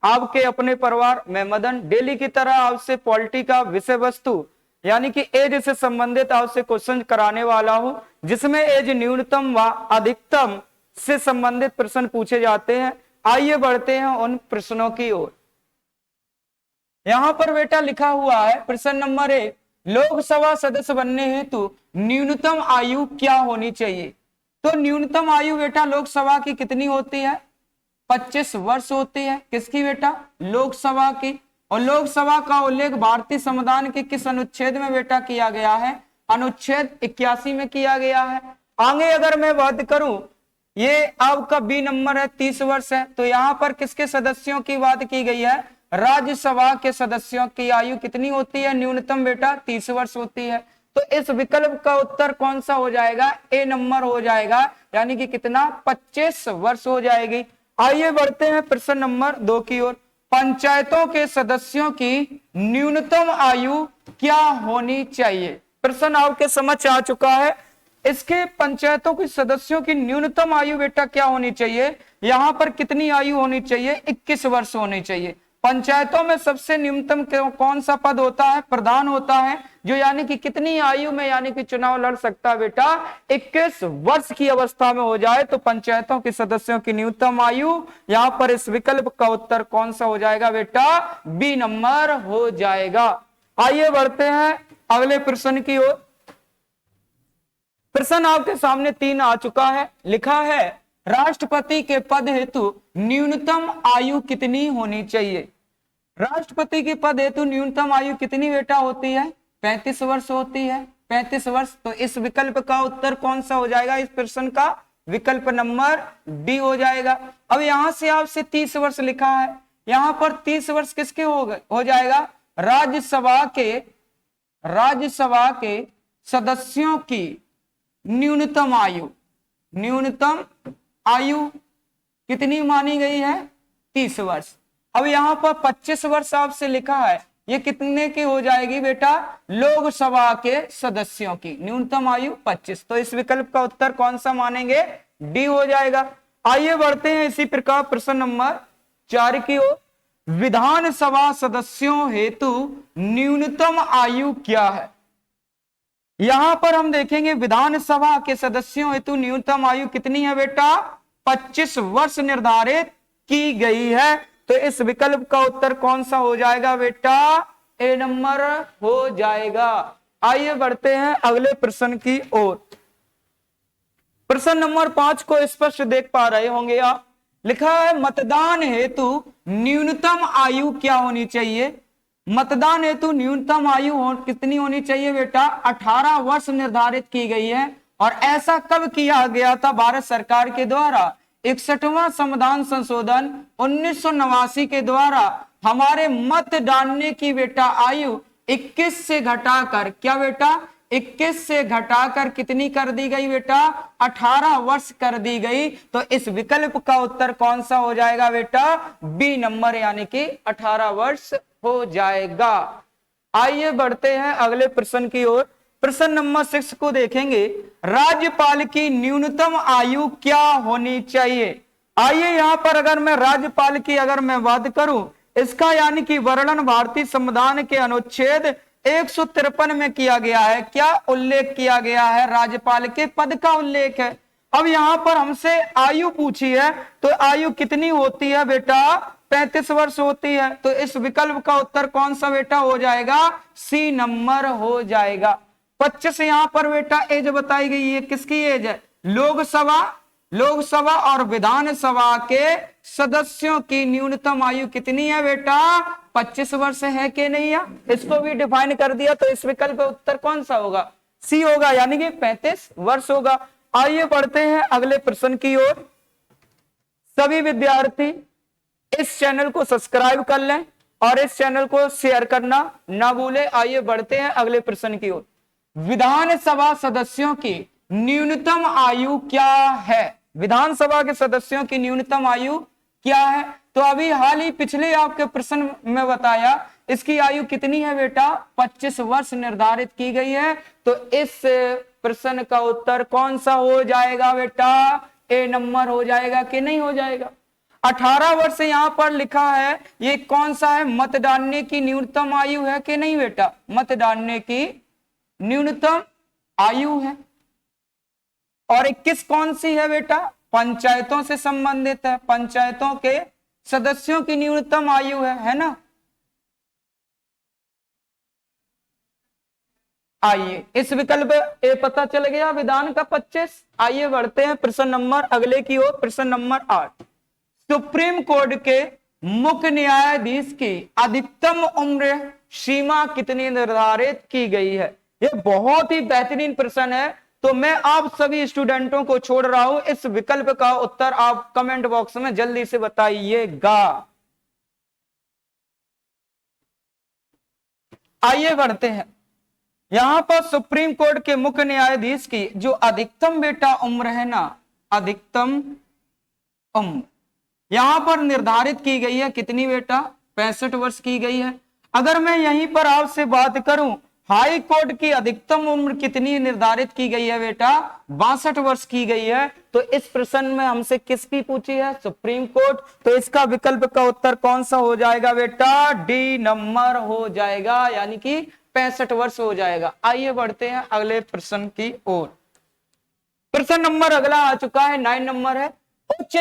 आपके अपने परिवार, मैं मदन डेली की तरह आपसे पॉलिटी का विषय वस्तु यानी कि एज से संबंधित आपसे क्वेश्चन कराने वाला हूं, जिसमें एज न्यूनतम व अधिकतम से संबंधित प्रश्न पूछे जाते हैं। आइए बढ़ते हैं उन प्रश्नों की ओर। यहां पर बेटा लिखा हुआ है प्रश्न नंबर 1, लोकसभा सदस्य बनने हेतु न्यूनतम आयु क्या होनी चाहिए। तो न्यूनतम आयु बेटा लोकसभा की कितनी होती है? 25 वर्ष होती है। किसकी बेटा? लोकसभा की। और लोकसभा का उल्लेख भारतीय संविधान के किस अनुच्छेद में बेटा किया गया है? अनुच्छेद 81 में किया गया है। आगे अगर मैं बात करूं, ये आपका बी नंबर है, 30 वर्ष है। तो यहां पर किसके सदस्यों की बात की गई है? राज्यसभा के सदस्यों की आयु कितनी होती है? न्यूनतम बेटा 30 वर्ष होती है। तो इस विकल्प का उत्तर कौन सा हो जाएगा? ए नंबर हो जाएगा, यानी कि कितना? 25 वर्ष हो जाएगी। आइए बढ़ते हैं प्रश्न नंबर 2 की ओर। पंचायतों के सदस्यों की न्यूनतम आयु क्या होनी चाहिए? प्रश्न आपके समझ आ चुका है। इसके पंचायतों के सदस्यों की न्यूनतम आयु बेटा क्या होनी चाहिए? यहां पर कितनी आयु होनी चाहिए? 21 वर्ष होनी चाहिए। पंचायतों में सबसे न्यूनतम कौन सा पद होता है? प्रधान होता है, जो यानी कि कितनी आयु में यानी कि चुनाव लड़ सकता है बेटा? 21 वर्ष की अवस्था में हो जाए तो पंचायतों के सदस्यों की न्यूनतम आयु, यहां पर इस विकल्प का उत्तर कौन सा हो जाएगा बेटा? बी नंबर हो जाएगा। आइए बढ़ते हैं अगले प्रश्न की ओर। प्रश्न आपके सामने 3 आ चुका है। लिखा है राष्ट्रपति के पद हेतु न्यूनतम आयु कितनी होनी चाहिए? राष्ट्रपति के पद हेतु न्यूनतम आयु कितनी बेटा होती है? 35 वर्ष होती है। 35 वर्ष। तो इस विकल्प का उत्तर कौन सा हो जाएगा? इस प्रश्न का विकल्प नंबर डी हो जाएगा। अब यहां से आपसे 30 वर्ष लिखा है, यहां पर 30 वर्ष किसके हो जाएगा? राज्यसभा के सदस्यों की न्यूनतम आयु कितनी मानी गई है? 30 वर्ष। अब यहां पर 25 वर्ष आपसे लिखा है, ये कितने की हो जाएगी बेटा? लोकसभा के सदस्यों की न्यूनतम आयु 25। तो इस विकल्प का उत्तर कौन सा मानेंगे? डी हो जाएगा। आइए बढ़ते हैं इसी प्रकार प्रश्न नंबर 4 की ओर। विधानसभा सदस्यों हेतु न्यूनतम आयु क्या है? यहां पर हम देखेंगे विधानसभा के सदस्यों हेतु न्यूनतम आयु कितनी है बेटा? 25 वर्ष निर्धारित की गई है। तो इस विकल्प का उत्तर कौन सा हो जाएगा बेटा? ए नंबर हो जाएगा। आइए बढ़ते हैं अगले प्रश्न की ओर। प्रश्न नंबर 5 को स्पष्ट देख पा रहे होंगे आप। लिखा है मतदान हेतु न्यूनतम आयु क्या होनी चाहिए? मतदान हेतु न्यूनतम आयु कितनी होनी चाहिए बेटा? 18 वर्ष निर्धारित की गई है। और ऐसा कब किया गया था भारत सरकार के द्वारा? 61वां संविधान संशोधन 1989 के द्वारा हमारे मत डालने की बेटा आयु 21 से घटाकर, क्या बेटा? 21 से घटाकर कितनी कर दी गई बेटा? 18 वर्ष कर दी गई। तो इस विकल्प का उत्तर कौन सा हो जाएगा बेटा? बी नंबर, यानी कि 18 वर्ष हो जाएगा। आइए बढ़ते हैं अगले प्रश्न की ओर। प्रश्न नंबर 6 को देखेंगे। राज्यपाल की न्यूनतम आयु क्या होनी चाहिए? आइए यहां पर अगर मैं राज्यपाल की अगर मैं बात करूं, इसका यानी कि वर्णन भारतीय संविधान के अनुच्छेद 153 में किया गया है। क्या उल्लेख किया गया है? राज्यपाल के पद का उल्लेख है। अब यहां पर हमसे आयु पूछी है, तो आयु कितनी होती है बेटा? 35 वर्ष होती है। तो इस विकल्प का उत्तर कौन सा बेटा हो जाएगा? सी नंबर हो जाएगा। 25 यहां पर बेटा एज बताई गई है, किसकी एज है? लोकसभा और विधानसभा के सदस्यों की न्यूनतम आयु कितनी है बेटा? 25 वर्ष है कि नहीं है? इसको भी डिफाइन कर दिया। तो इस विकल्प का उत्तर कौन सा होगा? सी होगा, यानी कि 35 वर्ष होगा। आइए बढ़ते हैं अगले प्रश्न की ओर। सभी विद्यार्थी इस चैनल को सब्सक्राइब कर लें और इस चैनल को शेयर करना ना भूलें। आइए बढ़ते हैं अगले प्रश्न की ओर। विधानसभा सदस्यों की न्यूनतम आयु क्या है? विधानसभा के सदस्यों की न्यूनतम आयु क्या है? तो अभी हाल ही पिछले आपके प्रश्न में बताया, इसकी आयु कितनी है बेटा? 25 वर्ष निर्धारित की गई है। तो इस प्रश्न का उत्तर कौन सा हो जाएगा बेटा? ए नंबर हो जाएगा कि नहीं हो जाएगा? 18 वर्ष यहां पर लिखा है, ये कौन सा है? मत डालने की न्यूनतम आयु है कि नहीं बेटा? मत डालने की न्यूनतम आयु है। और 21 कौन सी है बेटा? पंचायतों से संबंधित है, पंचायतों के सदस्यों की न्यूनतम आयु है ना। आइए इस विकल्प ए पता चल गया विधान का 25। आइए बढ़ते हैं प्रश्न नंबर अगले की ओर, प्रश्न नंबर 8। सुप्रीम कोर्ट के मुख्य न्यायाधीश की अधिकतम उम्र सीमा कितनी निर्धारित की गई है? ये बहुत ही बेहतरीन प्रश्न है, तो मैं आप सभी स्टूडेंटों को छोड़ रहा हूं, इस विकल्प का उत्तर आप कमेंट बॉक्स में जल्दी से बताइएगा। आइए बढ़ते हैं, यहां पर सुप्रीम कोर्ट के मुख्य न्यायाधीश की जो अधिकतम बेटा उम्र है ना, अधिकतम उम्र यहां पर निर्धारित की गई है कितनी बेटा? 65 वर्ष की गई है। अगर मैं यहीं पर आपसे बात करूं, हाई कोर्ट की अधिकतम उम्र कितनी निर्धारित की गई है बेटा? 62 वर्ष की गई है। तो इस प्रश्न में हमसे किसकी पूछी है? Supreme court. तो इसका विकल्प का उत्तर कौन सा हो जाएगा बेटा? डी नंबर हो जाएगा, यानी कि 65 वर्ष हो जाएगा। आइए बढ़ते हैं अगले प्रश्न की ओर। प्रश्न नंबर अगला आ चुका है, 9 नंबर है। उच्च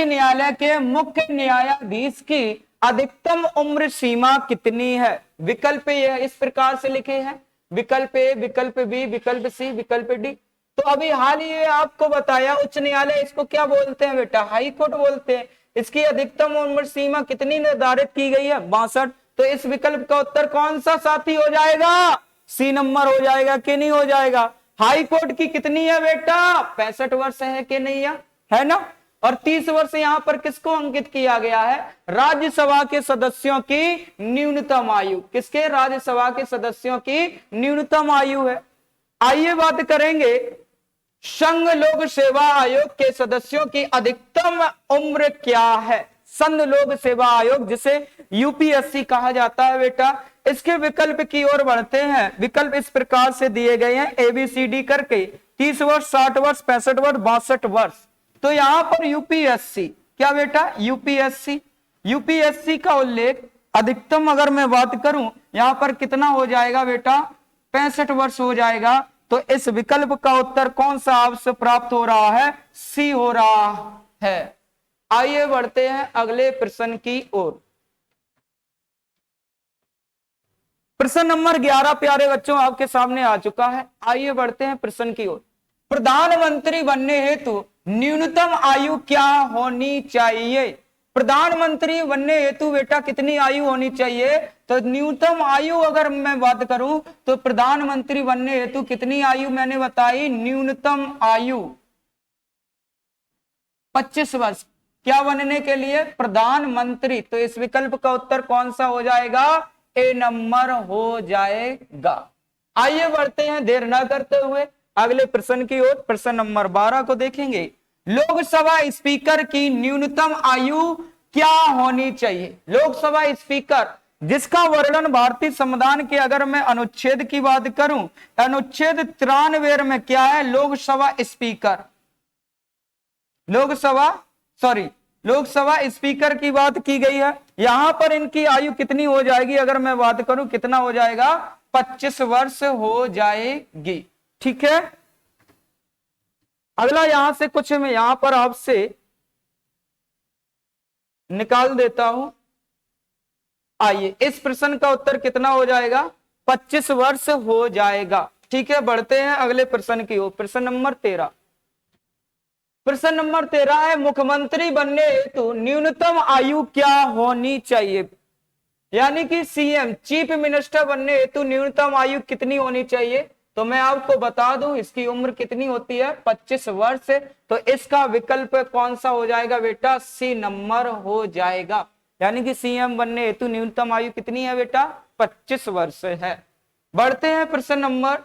न्यायालय के मुख्य न्यायाधीश की अधिकतम उम्र सीमा कितनी है? विकल्प यह इस प्रकार से लिखे हैं, विकल्प ए, विकल्प बी, विकल्प सी, विकल्प डी। तो अभी हाल ही आपको बताया, उच्च न्यायालय इसको क्या बोलते हैं बेटा? हाई कोर्ट बोलते हैं। इसकी अधिकतम उम्र सीमा कितनी निर्धारित की गई है? 62। तो इस विकल्प का उत्तर कौन सा साथी हो जाएगा? सी नंबर हो जाएगा कि नहीं हो जाएगा? हाई कोर्ट की कितनी है बेटा? 65 वर्ष है कि नहीं है ना। और 30 वर्ष यहां पर किसको अंकित किया गया है? राज्यसभा के सदस्यों की न्यूनतम आयु। किसके? राज्यसभा के सदस्यों की न्यूनतम आयु है। आइए बात करेंगे संघ लोक सेवा आयोग के सदस्यों की अधिकतम उम्र क्या है? संघ लोक सेवा आयोग, जिसे यूपीएससी कहा जाता है बेटा, इसके विकल्प की ओर बढ़ते हैं। विकल्प इस प्रकार से दिए गए हैं एबीसीडी करके, 30 वर्ष, 60 वर्ष, 65 वर्ष, 62 वर्ष। तो यहां पर यूपीएससी क्या बेटा? यूपीएससी का उल्लेख अधिकतम अगर मैं बात करूं, यहां पर कितना हो जाएगा बेटा? 65 वर्ष हो जाएगा। तो इस विकल्प का उत्तर कौन सा आपसे प्राप्त हो रहा है? सी हो रहा है। आइए बढ़ते हैं अगले प्रश्न की ओर। प्रश्न नंबर 11 प्यारे बच्चों आपके सामने आ चुका है। आइए बढ़ते हैं प्रश्न की ओर। प्रधानमंत्री बनने हेतु न्यूनतम आयु क्या होनी चाहिए? प्रधानमंत्री बनने हेतु बेटा कितनी आयु होनी चाहिए? तो न्यूनतम आयु अगर मैं बात करूं तो प्रधानमंत्री बनने हेतु कितनी आयु मैंने बताई? न्यूनतम आयु 25 वर्ष। क्या बनने के लिए? प्रधानमंत्री। तो इस विकल्प का उत्तर कौन सा हो जाएगा? ए नंबर हो जाएगा। आइए बढ़ते हैं देर न करते हुए अगले प्रश्न की ओर। प्रश्न नंबर 12 को देखेंगे। लोकसभा स्पीकर की न्यूनतम आयु क्या होनी चाहिए? लोकसभा स्पीकर जिसका वर्णन भारतीय संविधान के अगर मैं अनुच्छेद की बात करूं, अनुच्छेद 93 में क्या है? लोकसभा स्पीकर की बात की गई है। यहां पर इनकी आयु कितनी हो जाएगी अगर मैं बात करूं? कितना हो जाएगा? 25 वर्ष हो जाएगी। ठीक है। अगला यहां से कुछ मैं यहां पर आपसे निकाल देता हूं। आइए इस प्रश्न का उत्तर कितना हो जाएगा? 25 वर्ष हो जाएगा। ठीक है, बढ़ते हैं अगले प्रश्न की ओर। प्रश्न नंबर 13। प्रश्न नंबर 13 है, मुख्यमंत्री बनने हेतु न्यूनतम आयु क्या होनी चाहिए? यानी कि सीएम चीफ मिनिस्टर बनने हेतु न्यूनतम आयु कितनी होनी चाहिए? तो मैं आपको बता दूं इसकी उम्र कितनी होती है? 25 वर्ष। तो इसका विकल्प कौन सा हो जाएगा बेटा? सी नंबर हो जाएगा। यानी कि सीएम बनने हेतु न्यूनतम आयु कितनी है बेटा? 25 वर्ष है। बढ़ते हैं प्रश्न नंबर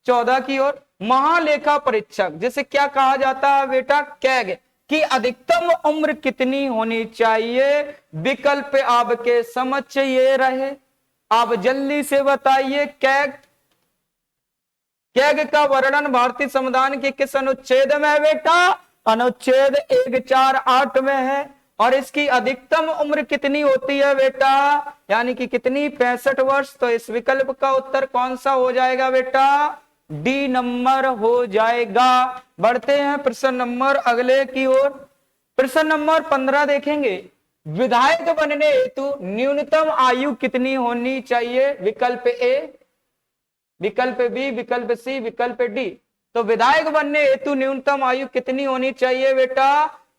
14 की ओर। महालेखा परीक्षक जिसे क्या कहा जाता है बेटा? कैग की अधिकतम उम्र कितनी होनी चाहिए? विकल्प आपके समक्ष ये रहे, आप जल्दी से बताइए। कैग का वर्णन भारतीय संविधान के किस अनुच्छेद में है बेटा? अनुच्छेद 148 में है। और इसकी अधिकतम उम्र कितनी होती है बेटा, यानी कि कितनी, 65 वर्ष। तो इस विकल्प का उत्तर कौन सा हो जाएगा बेटा, डी नंबर हो जाएगा। बढ़ते हैं प्रश्न नंबर अगले की ओर। प्रश्न नंबर 15 देखेंगे, विधायक बनने हेतु न्यूनतम आयु कितनी होनी चाहिए, विकल्प ए, विकल्प बी, विकल्प सी, विकल्प डी। तो विधायक बनने हेतु न्यूनतम आयु कितनी होनी चाहिए बेटा,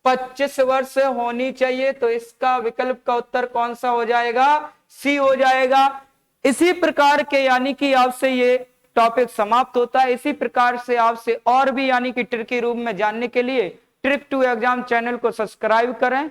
25 वर्ष होनी चाहिए। तो इसका विकल्प का उत्तर कौन सा हो जाएगा, सी हो जाएगा। इसी प्रकार के यानी कि आपसे ये टॉपिक समाप्त होता है। इसी प्रकार से आपसे और भी यानी कि ट्रिक के रूप में जानने के लिए ट्रिक टू एग्जाम चैनल को सब्सक्राइब करें